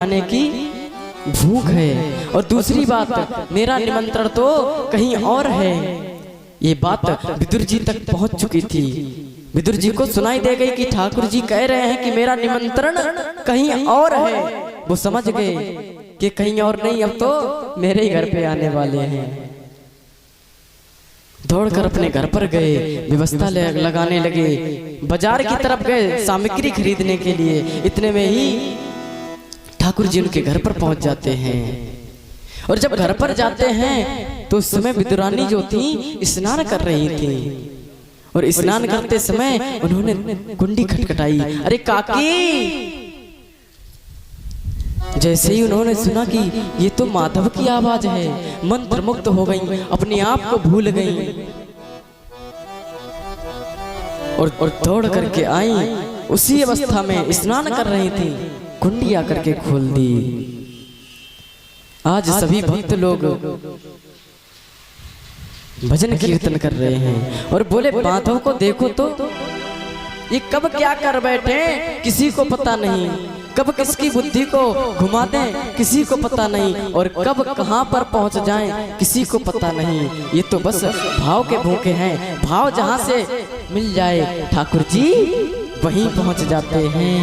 आने की भूख है। और दूसरी बात, मेरा निमंत्रण तो कहीं और है। ये बात विदुर जी तक पहुंच चुकी थी। विदुर जी को सुनाई दे गई कि ठाकुर जी कह रहे हैं कि मेरा निमंत्रण कहीं और है। वो समझ गए कि कहीं और नहीं, अब तो मेरे ही घर पे आने वाले हैं। दौड़कर अपने घर पर गए, व्यवस्था लगाने लगे, बाजार की तरफ गए सामग्री खरीदने के लिए। इतने में ही ठाकुर जी उनके घर पर पहुंच जाते हैं। और जब घर पर जाते हैं तो उस समय विदुरानी जो थी स्नान कर रही थी। और स्नान करते समय उन्होंने कुंडी खटखटाई। अरे काकी! जैसे ही उन्होंने सुना कि ये तो माधव की आवाज है, मंत्र मुक्त हो गई, अपने आप को भूल गई और दौड़ करके आई। उसी अवस्था में स्नान कर रही थी, कुंडी आकर के खोल दी। आज सभी भक्त लोग भजन कीर्तन कर रहे हैं और बोले माधव को देखो तो ये कब क्या कर बैठे किसी को पता नहीं, कब किसकी बुद्धि को घुमा दें किसी को पता नहीं, और कब कहां पर पहुंच जाएं किसी को पता नहीं। ये तो बस भाव के भूखे हैं, भाव जहां से मिल जाए ठाकुर जी वहीं पहुंच जाते हैं।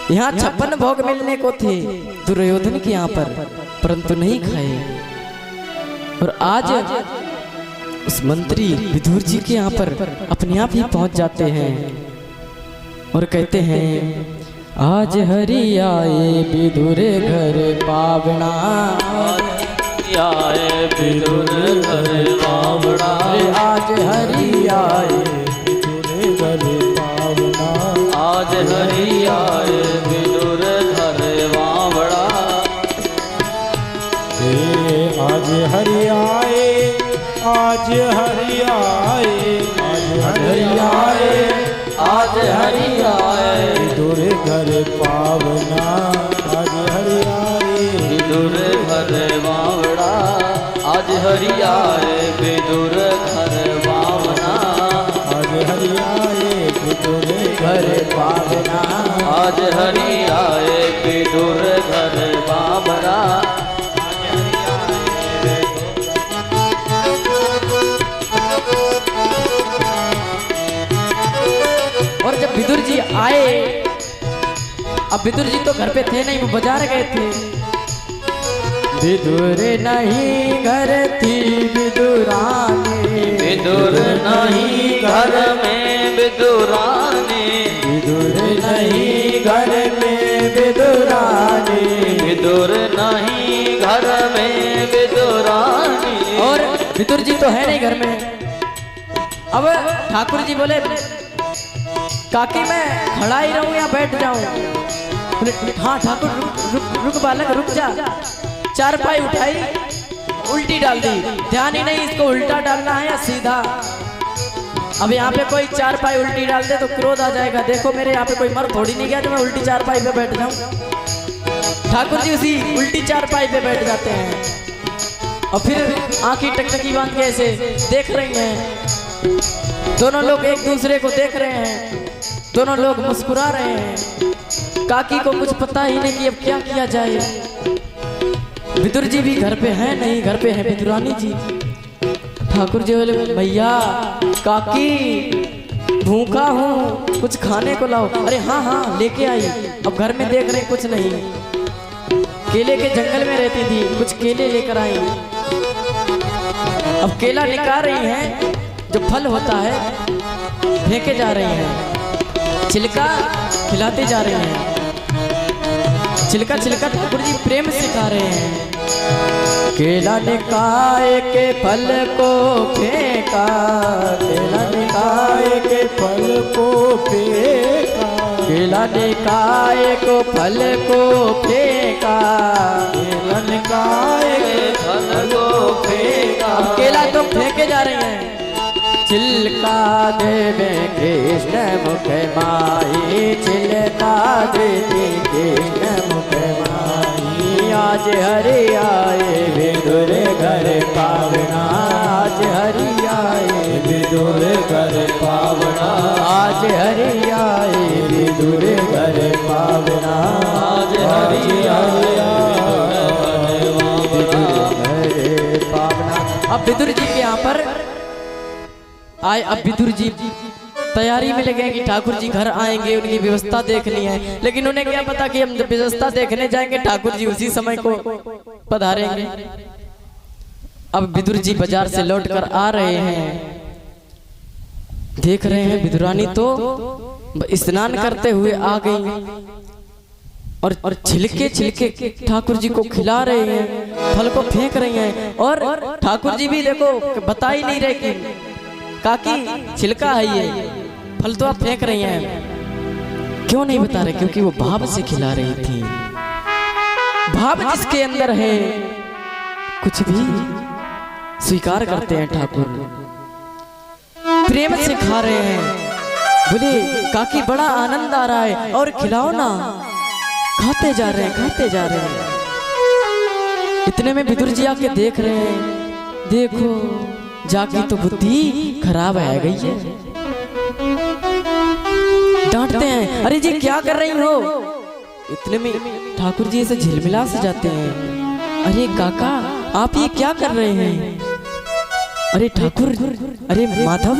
यहाँ 56 भोग मिलने को थे दुर्योधन के यहाँ पर, परंतु नहीं खाए। और आज उस मंत्री विदुर जी के यहाँ पर अपने आप ही पहुंच जाते हैं और कहते हैं, आज हरि आए विदुर घर पावना, आए विदुर घर पावना, आज हरि आए विदुर घर पावना, आज हरि आए विदुर घर पावना, आज हरि आए, आज हरि आए, आज हरि आए, आज हरि आए विदुर घर पावना, आज हरि आए विदुर घर पावना, आज हरि आए विदुर घर पावना, आज हरि आए विदुर घर पावना, आज हरि आए विदुर घर पावना। और जब विदुर जी आए, अब विदुर जी तो घर पे थे नहीं, वो बाजार गए थे। विदुर नहीं घर थी विदुरानी, विदुर नहीं घर में विदुरानी, विदुर नहीं घर में विदुरानी, विदुर नहीं घर में विदुरानी। और विदुर जी तो है नहीं घर में। अब ठाकुर जी बोले, काकी मैं खड़ा ही रहूं या बैठ जाऊं? हाँ ठाकुर रुक बालक रुक जा। चारपाई उठाई, उल्टी डाल दी। ध्यान ही नहीं इसको उल्टा डालना है या सीधा। अब यहाँ पे कोई चारपाई उल्टी डाल दे तो क्रोध आ जाएगा। देखो मेरे यहाँ पे कोई मर थोड़ी नहीं गया जो मैं उल्टी चारपाई पे बैठ जाऊं। ठाकुर जी उसी उल्टी चारपाई पे बैठ जाते हैं और फिर आंखी टकटकी बांध के ऐसे देख रही हैं। दोनों लोग एक दूसरे को देख रहे हैं, दोनों लोग मुस्कुरा रहे हैं। काकी को कुछ पता ही नहीं कि अब क्या किया जाए। विदुर जी भी घर पे हैं नहीं, घर पे है विदुरानी जी। ठाकुर जी बोले, भैया काकी भूखा हूँ, कुछ खाने को लाओ। अरे हाँ हाँ लेके आई। अब घर में देख रहे कुछ नहीं, केले के जंगल में रहती थी, कुछ केले लेकर आई। अब केला निकाल रही हैं, जो फल होता है फेंके जा रही हैं, छिलका खिलाते जा रहे हैं। छिलका छिलका ठाकुर जी प्रेम सिखा रहे हैं। केला निकाय के फल को फेंका, केला निकाय के फल को फेंका, केला निकाय को फल को फेंका, केला निकाय के फल को फेंका। केला तो फेंके जा रहे हैं। छिलका देवे कृष्ण मुख माई, छिलका देवी कृष्ण मुख माई। आज हरि आए विदुर घर पावना, आज हरि आए विदुर घर पावना, आज हरि आए विदुर विदुर घर पावना, आज हरि आया अब विदुर जी के यहाँ पर आए। अब विदुर जी तैयारी में लगे कि ठाकुर जी घर आएंगे, उनकी व्यवस्था देखनी है। लेकिन उन्हें क्या पता कि हम व्यवस्था देखने जाएंगे ठाकुर जी उसी समय को पधारेंगे। अब विदुर जी बाजार से लौटकर आ रहे हैं, देख रहे हैं विदुरानी तो स्नान करते हुए आ गई और छिलके छिलके ठाकुर जी को खिला रहे हैं, फल को फेंक रही हैं। और ठाकुर जी भी देखो बता ही नहीं रहे कि काकी छिलका है ये, फल तो आप फेंक रही हैं। क्यों नहीं बता रहे? क्योंकि वो भाव से खिला रही थी। भाव जिसके अंदर है कुछ भी स्वीकार करते हैं ठाकुर, प्रेम से खा रहे हैं। बोले काकी बड़ा आनंद आ रहा है और खिलाओ ना। खाते जा रहे हैं, खाते जा रहे हैं। इतने में विदुर जी आके देख रहे हैं, देखो जाकी तो बुद्धि खराब है गई है। डांटते हैं, अरे जी क्या कर रही हो? इतने में ठाकुर जी ऐसे झिलमिला से जाते हैं, अरे काका आप ये क्या कर रहे हैं? अरे ठाकुर, अरे माधव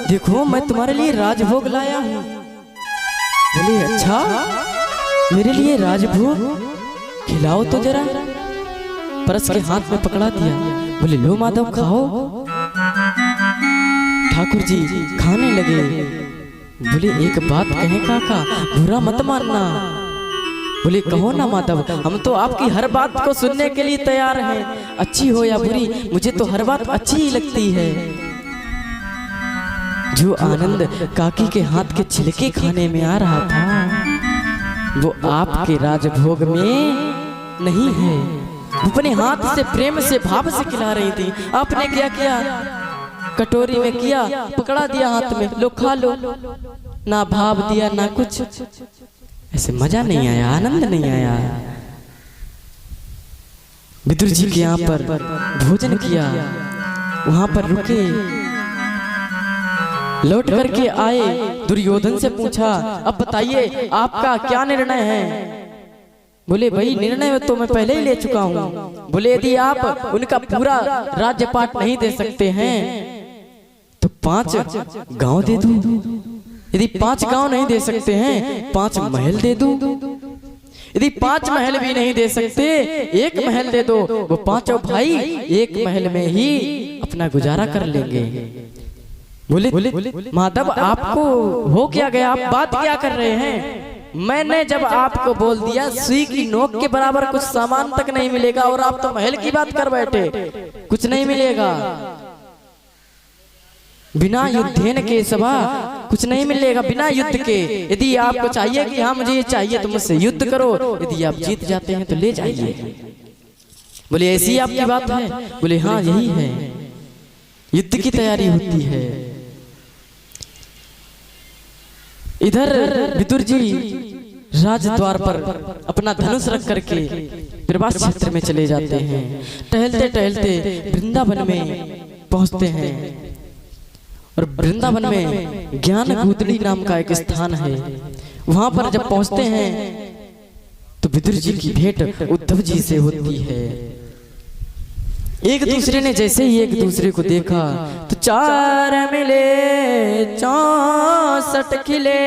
देखो मैं तुम्हारे लिए राजभोग लाया हूँ। बोले अच्छा मेरे लिए राजभोग, खिलाओ तो जरा। परस के हाथ में पकड़ा दिया, बोले लो माधव खाओ। ठाकुर जी खाने लगे। बोले एक बात कहें काका, बुरा मत मानना। बोले कहो ना माधव, हम तो आपकी हर बात को सुनने के लिए तैयार हैं, अच्छी हो या बुरी, मुझे तो हर बात अच्छी ही लगती है। जो आनंद काकी के हाथ के छिलके खाने में आ रहा था वो आपके राजभोग में नहीं है। अपने हाथ से प्रेम से भाव से खिला रही थी। आपने क्या किया? कटोरी में किया, पकड़ा दिया हाथ में, लो खा लो। ना भाव दिया ना कुछ, ऐसे मजा नहीं आया, आनंद नहीं आया। विदुर जी के यहाँ पर भोजन किया, वहां पर रुके, लौट करके आए। दुर्योधन से पूछा अब बताइए आपका क्या निर्णय है? बोले भाई निर्णय तो मैं पहले ही ले चुका हूँ। बोले यदि आप उनका पूरा राज्यपाट नहीं दे सकते हैं तो 5 गांव दे दूं। यदि 5 गांव नहीं दे सकते हैं 5 महल दे दूं। यदि 5 महल भी नहीं दे सकते 1 महल दे दो। वो 5 भाई 1 महल में ही अपना गुजारा कर लेंगे। बोले माधव आपको हो क्या गया? आप बात क्या कर रहे हैं? मैंने जब आपको बोल दिया सुई की नोक के बराबर कुछ सामान तक नहीं मिलेगा और आप तो महल की बात कर बैठे, कुछ नहीं मिलेगा। बिना युद्धेन के सभा, कुछ नहीं मिलेगा बिना युद्ध के। यदि आपको चाहिए कि हाँ मुझे ये चाहिए तो मुझसे युद्ध करो, यदि आप जीत जाते हैं तो ले जाइए। बोले ऐसी आपकी बात है? बोले हाँ यही है, युद्ध की तैयारी होती है। इधर विदुर जी राजद्वार पर अपना धनुष रख करके प्रवास क्षेत्र में चले जाते हैं। टहलते टहलते वृंदावन में पहुंचते हैं और वृंदावन में ज्ञान गुदड़ी नाम का एक स्थान है। वहां पर जब पहुंचते हैं तो विदुर जी की भेंट उद्धव जी से होती है। एक दूसरे ने जैसे ही एक दूसरे को देखा तो 4 मिले 64 खिले,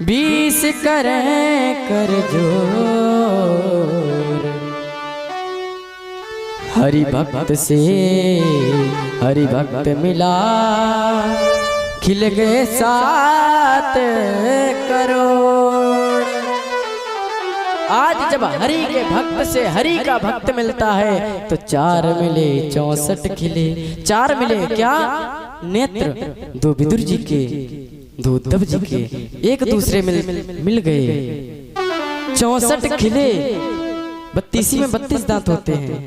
20 करें कर जोर। हरि भक्त से हरि भक्त मिला, खिल गए 7 करोड़। आज जब हरि के भक्त से हरि का भक्त मिलता है तो 4 मिले 64 खिले। 4 मिले क्या? नेत्र 2 विदुर जी के, 2 उद्धव जी के, एक दूसरे मिल गए। 64 खिले, 32 में 32 दांत होते हैं।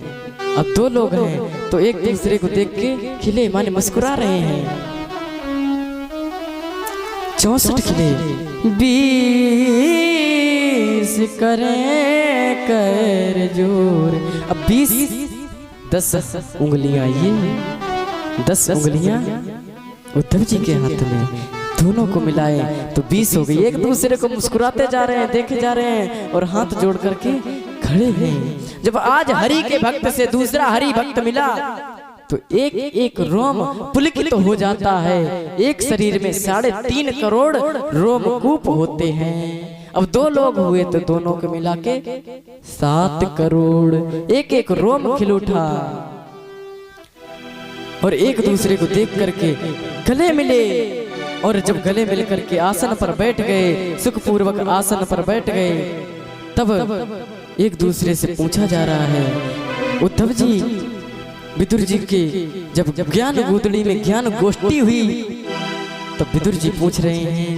अब 2 लोग हैं तो एक दूसरे को देख के खिले माने मुस्कुरा रहे हैं। 64 खिले, 20 करें कर जोर। अब 20 10 उंगलियां ये, 10 उंगलियां उद्धव जी के हाथ में, दोनों को मिलाए तो 20 हो गई। एक दूसरे को मुस्कुराते जा रहे हैं, देखे जा रहे हैं और हाथ जोड़ करके खड़े हैं। जब आज हरि के भक्त से दूसरा हरि भक्त मिला तो एक एक रोम पुलकित हो जाता है। एक शरीर में 3.5 करोड़ रोमकूप होते हैं। अब 2 लोग हुए तो दोनों को मिला के 7 करोड़। एक एक रोम खिल उठा और एक दूसरे को देख करके गले मिले। और जब गले मिल करके आसन पर बैठ गए, सुखपूर्वक आसन पर बैठ गए, तब एक दूसरे से पूछा जा रहा है, उद्धव जी विदुर जी के जब ज्ञान गोदड़ी में ज्ञान गोष्ठी हुई तब विदुर जी पूछ रहे हैं,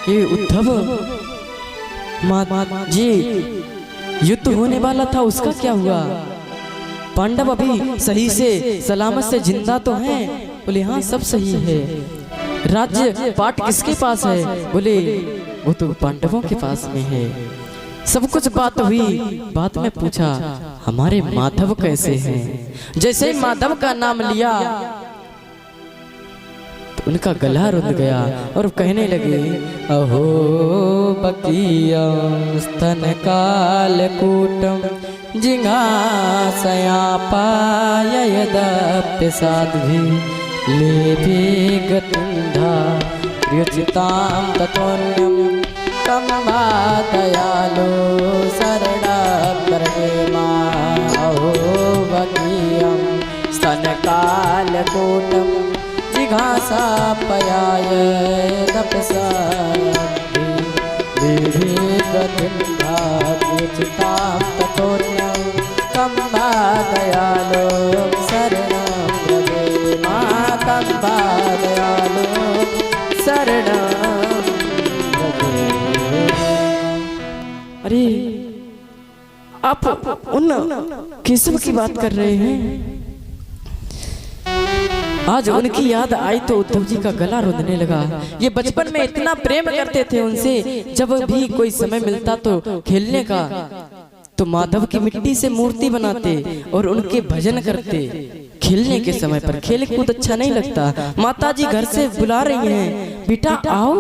ये उद्धव माँ जी युद्ध होने वाला था, उसका क्या हुआ? पांडव अभी सही से सलामत से जिंदा तो हैं? बोले हाँ सब सही है। राज्य पाट किसके पास है? बोले वो तो पांडवों के पास में है। सब कुछ बात हुई, बात में पूछा हमारे माधव कैसे हैं? जैसे ही माधव का नाम लिया तो उनका गला रुंध गया और कहने लगे, अहो बकियं स्तन कालकूटं जिघांसया पाययदप्य साध्वी लेभे गतिन्धा प्रियचितां ततोऽन्यं तं वा दयालो शरणं माम्। अहो बकियं स्तनकालकूटं जिघांसापयाय तपसाधि लेभे गतिन्धा प्रियचितां ततोऽन्यं तं वा दयालो शरणं दयालु शरणं। अरे आप उन केशव की बात कर रहे हैं? आज उनकी याद आई तो उद्धव जी का गला रुंधने लगा। ये बचपन में इतना प्रेम करते थे उनसे, जब भी कोई समय मिलता तो खेलने का तो माधव की मिट्टी से मूर्ति बनाते और उनके भजन करते। खेलने के समय पर खेल कूद अच्छा नहीं लगता। माता जी घर से बुला रही हैं, बेटा आओ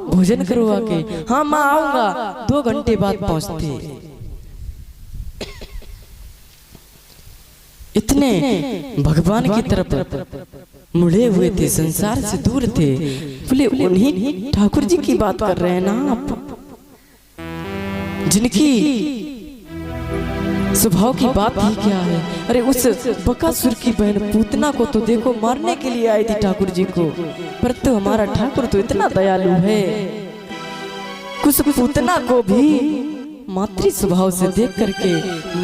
भोजन करो आके। हाँ माँ आऊंगा। 2 घंटे बाद पहुंचते। इतने भगवान की तरफ मुड़े हुए थे, संसार से दूर थे। बोले उन्हीं ठाकुर जी की बात कर रहे हैं ना आप, जिनकी स्वभाव की बात ही क्या है? अरे उस बकासुर की बहन पूतना को तो देखो मारने के लिए आई थी ठाकुर जी को, पर तो हमारा ठाकुर तो इतना दयालु है, कुछ पूतना को भी मातृ स्वभाव से देख करके,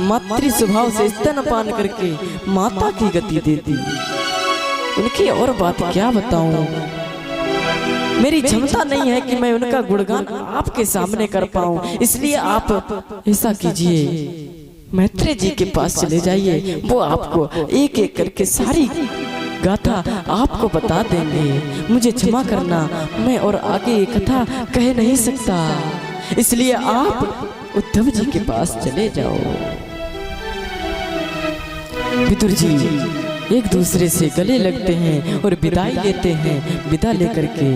मातृ स्वभाव से स्तनपान करके माता की गति दे दी। उनकी और बात क्या बताऊं, मेरी क्षमता नहीं है कि मैं उनका गुणगान आपके सामने कर पाऊं। इसलिए आप ऐसा कीजिए, मैत्रेय जी के पास चले जाइए, वो आपको एक एक करके सारी गाथा आपको बता देंगे। मुझे क्षमा करना, मैं और आगे ये कथा कह नहीं सकता, इसलिए आप उद्धव जी के पास चले जाओ। विदुर जी एक दूसरे से गले लगते हैं और विदाई लेते हैं। विदा लेकर के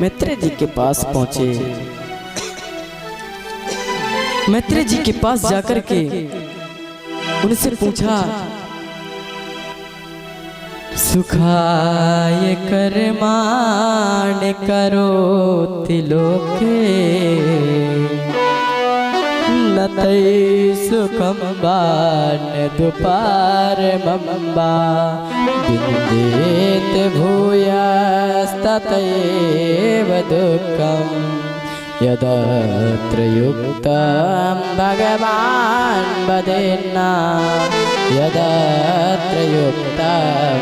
मैत्रेय जी के पास पहुंचे। मैत्रेय जी के पास जाकर के उनसे पूछा, सुखाय कर्माण करोति लोके नतै सुखम बान दुपारमम्बा विन्देत भूयस्ततैव दुःखम् यदत्र युक्तं भगवान् वदेन्ना यदत्र युक्तं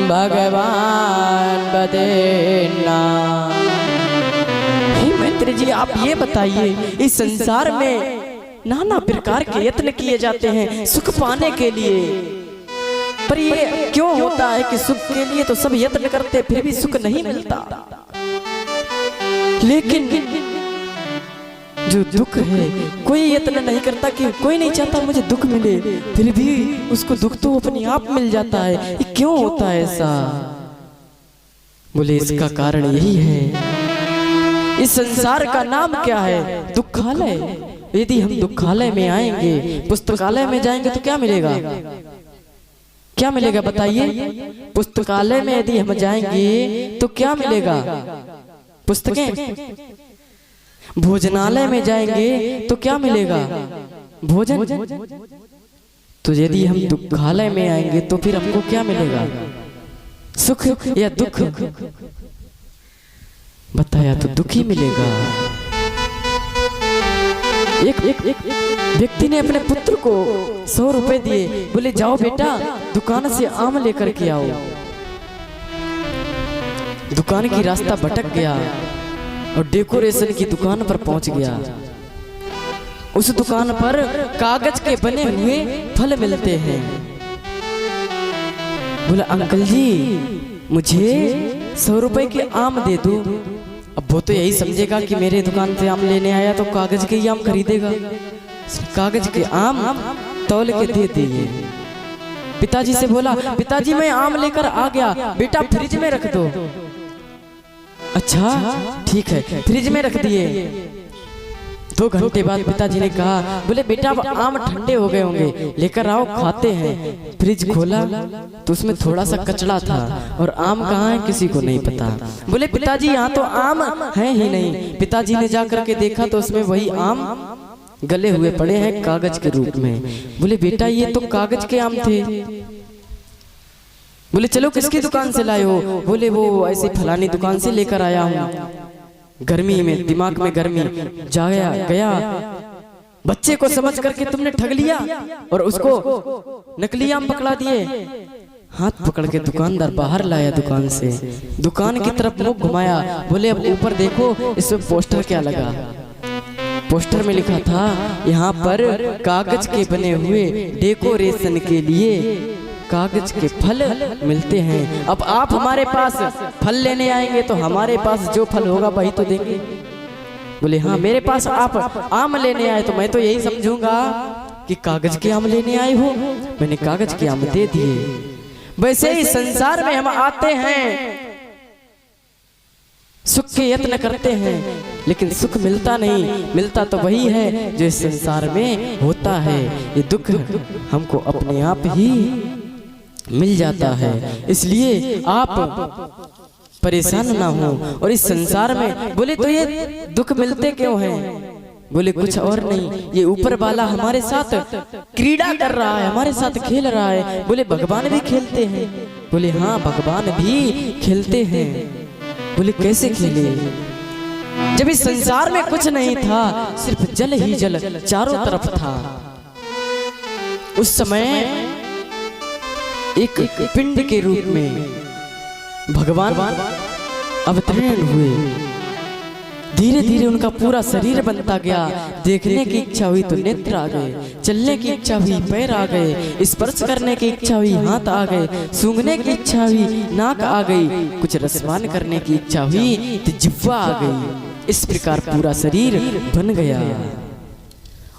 भगवान् वदेन्ना। हे मैत्रेय जी आप ये बताइए, इस संसार में नाना प्रकार के यत्न किए जाते हैं सुख पाने के लिए, पर ये क्यों होता है कि सुख के लिए तो सब यत्न करते फिर भी सुख नहीं मिलता, लेकिन जो दुख है कोई यत्न नहीं करता, कि कोई नहीं चाहता मुझे दुख मिले, फिर भी उसको दुख तो अपने आप मिल जाता है। ये क्यों होता है ऐसा? बोले इसका कारण यही है, इस संसार का नाम क्या है? दुखालय। यदि हम दुखालय में आएंगे, पुस्तकालय में जाएंगे तो क्या मिलेगा? क्या मिलेगा बताइए? पुस्तकालय में यदि हम जाएंगे तो क्या मिलेगा? पुस्तकें। भोजनालय में जाएंगे तो क्या मिलेगा? भोजन। तो यदि हम दुखालय में आएंगे तो फिर हमको क्या मिलेगा? सुख या दुख? बताया तो दुख ही मिलेगा। एक व्यक्ति ने अपने पुत्र को 100 रुपए दिए, बोले जाओ बेटा दुकान से आम लेकर के आओ। दुकान की रास्ता भटक गया और डेकोरेशन की दुकान पर पहुंच गया। उस दुकान पर कागज के बने हुए फल मिलते हैं। बोला अंकल जी मुझे 100 रुपए के आम दे दो। अब वो तो यही समझेगा कि मेरे दुकान से आम लेने आया तो कागज के ही आम खरीदेगा। कागज के आम तौल के दे दिए। पिताजी से बोला पिताजी मैं आम लेकर आ गया, बेटा फ्रिज में रख दो। अच्छा ठीक है, फ्रिज में रख दिए। 2 घंटे बाद पिताजी ने कहा, बोले बेटा अब आम ठंडे हो गए होंगे, लेकर आओ खाते हैं। फ्रिज खोला तो उसमें थोड़ा सा कचड़ा था और आम कहाँ है किसी को नहीं पता। बोले पिताजी यहाँ तो आम है ही नहीं। पिताजी ने जाकर के देखा तो उसमें वही आम गले हुए पड़े हैं कागज के रूप में। बोले बेटा ये तो कागज के आम थे। बोले चलो किसकी दुकान से लाए हो? बोले वो ऐसी फलानी दुकान से लेकर आया हूँ। गर्मी में दिमाग में गर्मी जाया गया, बच्चे को समझ करके तुमने ठग लिया और उसको नकली आम पकड़ा दिए। हाथ पकड़ के दुकानदार बाहर लाया दुकान से, दुकान की तरफ मुंह घुमाया। बोले अब ऊपर देखो इसमें पोस्टर क्या लगा? पोस्टर में लिखा था यहाँ पर कागज के बने हुए डेकोरेशन के लिए कागज के फल मिलते हैं। अब आप हमारे पास फल लेने आएंगे तो हमारे पास जो फल होगा वही तो देंगे। बोले हाँ मेरे पास आप आम लेने आए तो मैं तो यही समझूंगा कि कागज के आम लेने आए हो। मैंने कागज के आम दे दिए। वैसे ही संसार में हम आते हैं, सुख के यत्न करते हैं लेकिन सुख मिलता नहीं। मिलता तो वही है जो इस संसार में होता है। ये दुख हमको अपने आप ही मिल जाता है। इसलिए आप परेशान ना हो। और इस संसार में बोले तो ये दुख मिलते क्यों हैं? बोले कुछ और नहीं, ये ऊपर वाला हमारे साथ क्रीड़ा कर रहा है, हमारे साथ खेल रहा है। बोले भगवान भी खेलते हैं? बोले हाँ भगवान भी खेलते हैं। बोले कैसे खेले? जब इस संसार में कुछ नहीं था, सिर्फ जल ही जल चारों तरफ था, उस समय एक पिंड के रूप में भगवान अवतरण हुए। धीरे धीरे उनका पूरा शरीर बनता गया। देखने की इच्छा हुई तो नेत्र आ गए, चलने की इच्छा हुई पैर आ गए, स्पर्श करने की इच्छा हुई हाथ आ गए, सूंघने की इच्छा हुई नाक आ गई, कुछ रसपान करने की इच्छा हुई तो जिह्वा आ गई। इस प्रकार पूरा शरीर बन गया।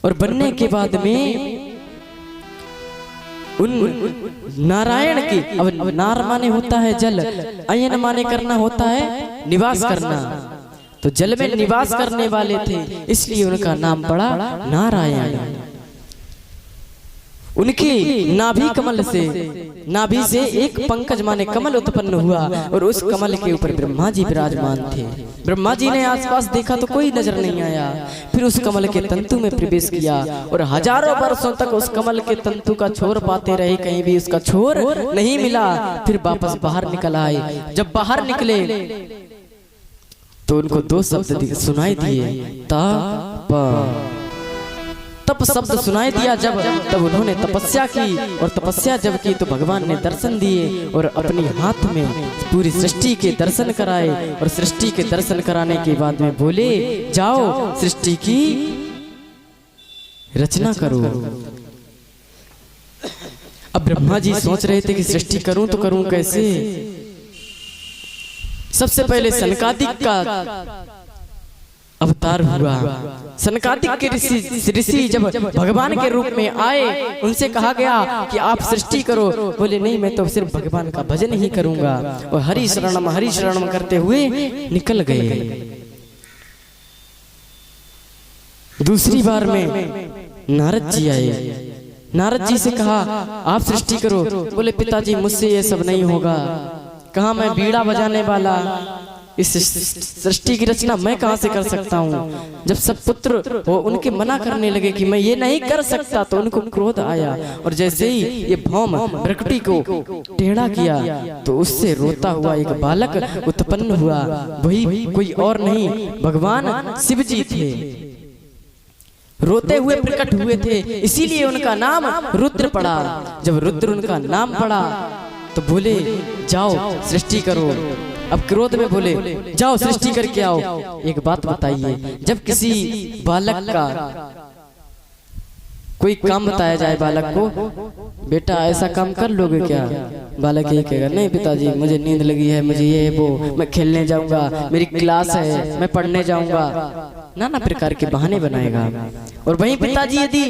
और बनने के बाद में उन नारायण की, अब नार माने होता है जल, अयन माने करना होता है निवास करना, तो जल में निवास करने वाले थे, इसलिए उनका नाम पड़ा नारायण। उनकी नाभि कमल से, नाभि से एक पंकज माने कमल उत्पन्न हुआ और उस कमल के ऊपर ब्रह्मा जी विराजमान थे। ब्रह्मा जी ने आसपास देखा तो कोई नजर नहीं आया। फिर उस कमल के तंतु में प्रवेश किया और हजारों वर्षों तक उस कमल के तंतु का छोर पाते रहे, कहीं भी उसका छोर नहीं मिला। फिर वापस बाहर निकल आए। जब बाहर निकले तो उनको 2 शब्द सुनाई दिए, तप शब्द सुनाई दिया। जब तब उन्होंने तपस्या की और तपस्या जब की तो भगवान ने दर्शन दिए और अपने हाथ में पूरी सृष्टि के दर्शन कराए। और सृष्टि के दर्शन कराने के बाद में बोले जाओ सृष्टि की रचना करो। अब ब्रह्मा जी सोच रहे थे कि सृष्टि करूं तो करूं कैसे। सबसे पहले सनकादिक का अवतार हुआ। सनकादिक के ऋषि जब भगवान के रूप में आए, उनसे कहा गया कि आप सृष्टि करो। बोले नहीं, मैं तो सिर्फ भगवान का भजन ही करूंगा। और हरि शरणम करते हुए निकल गए। दूसरी बार में नारद जी आए। नारद जी से कहा आप सृष्टि करो। बोले पिताजी मुझसे ये सब नहीं होगा। कहा मैं बीड़ा बजाने वाला, इस सृष्टि की रचना मैं कहां से कर सकता हूँ। जब सब पुत्र वो उनके मना करने लगे कि मैं ये नहीं कर सकता, तो उनको क्रोध आया। और जैसे ही ये भौम प्रकृति को टेढ़ा किया, तो उससे रोता हुआ एक बालक उत्पन्न हुआ। वही कोई और नहीं, भगवान शिव जी थे। रोते हुए प्रकट हुए थे, इसीलिए उनका नाम रुद्र पड़ा। जब रुद्र उनका नाम पड़ा, तो बोले जाओ सृष्टि करो। अब क्रोध में बोले जाओ सृष्टि करके आओ। एक बात बताइए, जब किसी बालक का कोई काम बताया जाए बालक को, बेटा ऐसा काम कर लोगे क्या? बालक ये कहेगा नहीं पिताजी मुझे नींद लगी है, मुझे ये वो, मैं खेलने जाऊंगा, मेरी क्लास है, मैं पढ़ने जाऊंगा। नाना प्रकार के बहाने बनाएगा। और वहीं पिताजी यदि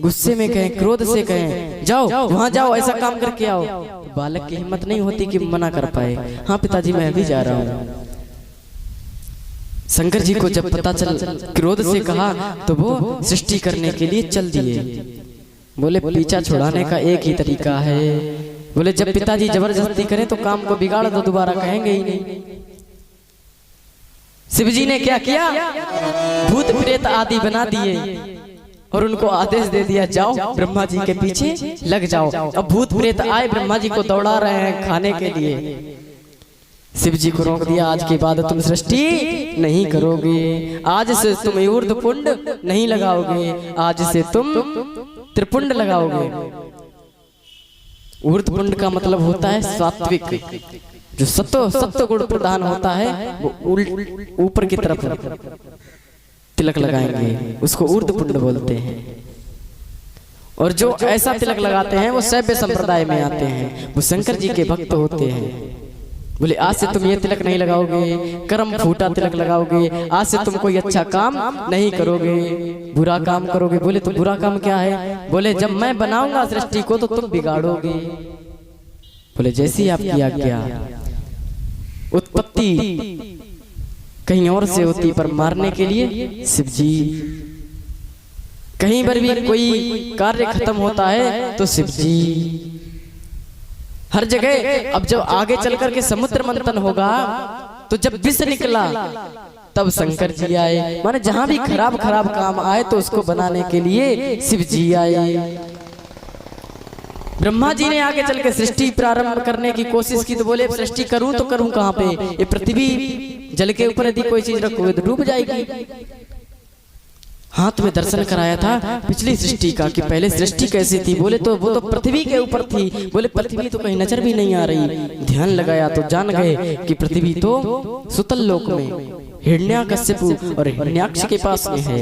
गुस्से में कहें, क्रोध से कहें जाओ वहां जाओ ऐसा काम करके आओ, बालक की हिम्मत नहीं होती कि मना कर पाए। हाँ पिताजी मैं अभी जा रहा हूँ। शंकर जी को जब पता चल, क्रोध से कहा, तो वो सृष्टि करने के लिए चल दिए। बोले पीछा छुड़ाने का एक ही तरीका है। बोले जब पिताजी जबरदस्ती करें तो काम को बिगाड़ दो, दोबारा कहेंगे ही नहीं। शिव जी ने क्या किया, भूत प्रेत आदि बना दिए और उनको आदेश दे दिया जाओ ब्रह्मा जी के पीछे लग जाओ। अब भूत प्रेत आए, ब्रह्मा जी को दौड़ा रहे हैं खाने के लिए। शिव जी को रोक दिया, आज के बाद तुम सृष्टि नहीं करोगे, आज से तुम ऊर्ध्वपुंड नहीं लगाओगे, आज से तुम त्रिपुंड लगाओगे। ऊर्ध्वपुंड का मतलब होता है सात्विक, जो सत्व गुण प्रधान होता है, वो ऊपर की तरफ तिलक लगाएंगे, उसको ऊर्ध्वपुंड बोलते हैं। और जो ऐसा तिलक लगाते हैं वो शैव संप्रदाय में आते हैं, वो शंकर जी के भक्त होते हैं। बोले आज से तुम ये तिलक नहीं लगाओगे, कर्म फूटा तिलक लगाओगे, आज से तुम कोई अच्छा काम नहीं करोगे, बुरा काम करोगे। बोले तो बुरा काम क्या है? बोले जब मैं बनाऊंगा सृष्टि को तो तुम बिगाड़ोगे। बोले जैसी आपकी आज्ञा। उत्पत्ति कहीं और से होती, पर मारने के लिए शिव जी। कहीं पर भी कोई कार्य खत्म होता है तो शिव जी। हर जगह। अब जब आगे चल करके समुद्र मंथन होगा, तो जब विष निकला तब शंकर जी आए। माने जहां भी खराब काम आए तो उसको बनाने के लिए शिव जी आए। ब्रह्मा जी ने आगे चल के सृष्टि प्रारंभ करने की कोशिश की, तो बोले सृष्टि करूं तो करूं कहां पे? ये पृथ्वी जल के ऊपर यदि कोई चीज रखोगे तो डूब जाएगी। हाथ में दर्शन कराया था पिछली सृष्टि का कि पहले सृष्टि कैसी थी। बोले तो वो तो पृथ्वी के ऊपर थी। बोले पृथ्वी तो कहीं नजर भी नहीं आ रही। ध्यान लगाया तो जान गए कि पृथ्वी तो सुतल लोक में हिरण्याकश्यपु और हिरण्याक्ष के पास में है।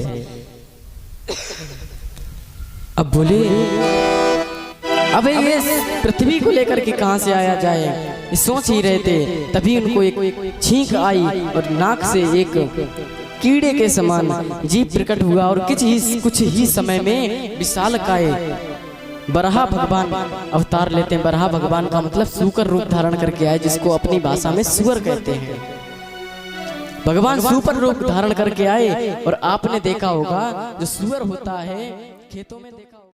अब बोले अब ये पृथ्वी को लेकर के कहां से आया जाए, ये सोच ही रहे थे। तभी उनको एक छींक आई और नाक से एक कीड़े के समान जीव प्रकट हुआ और कुछ ही समय में विशालकाय बराह भगवान अवतार लेते हैं। बराह भगवान का मतलब सूकर रूप धारण करके आए, जिसको अपनी भाषा में सुअर कहते हैं। भगवान सुपर रूप धारण करके आए। और आपने देखा होगा जो सुअर होता है खेतों में देखा होगा।